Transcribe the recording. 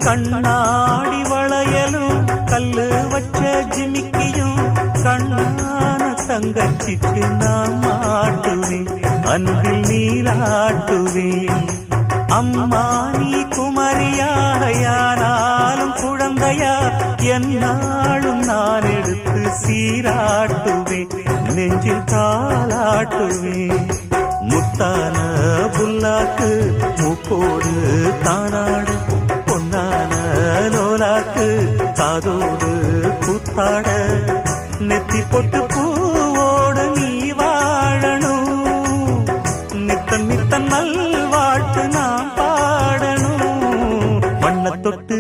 கண்ணாடி வளையலும் கல்லு வச்ச ஜிமிக்கியும் கண்ணான தங்கச்சிக்கு நான் மாட்டுவேன், அன்பில் நீராட்டுவேன். அம்மா நீ குமரியாயானாலும் குழந்தையா என்னாலும் நான் எடுத்து சீராட்டுவேன், நெஞ்சில் தாளாட்டுவேன். முத்தான புல்லாக்கு மூக்கோடு தானாடு, பொன்னான லோலாக்கு காதோடு கூத்தாட, நெத்தி பொட்டு பூவோடு நீ வாழணும், நித்தன் நித்தன் நல்வாழ்த்து நான் பாடணும். மண்ண தொட்டு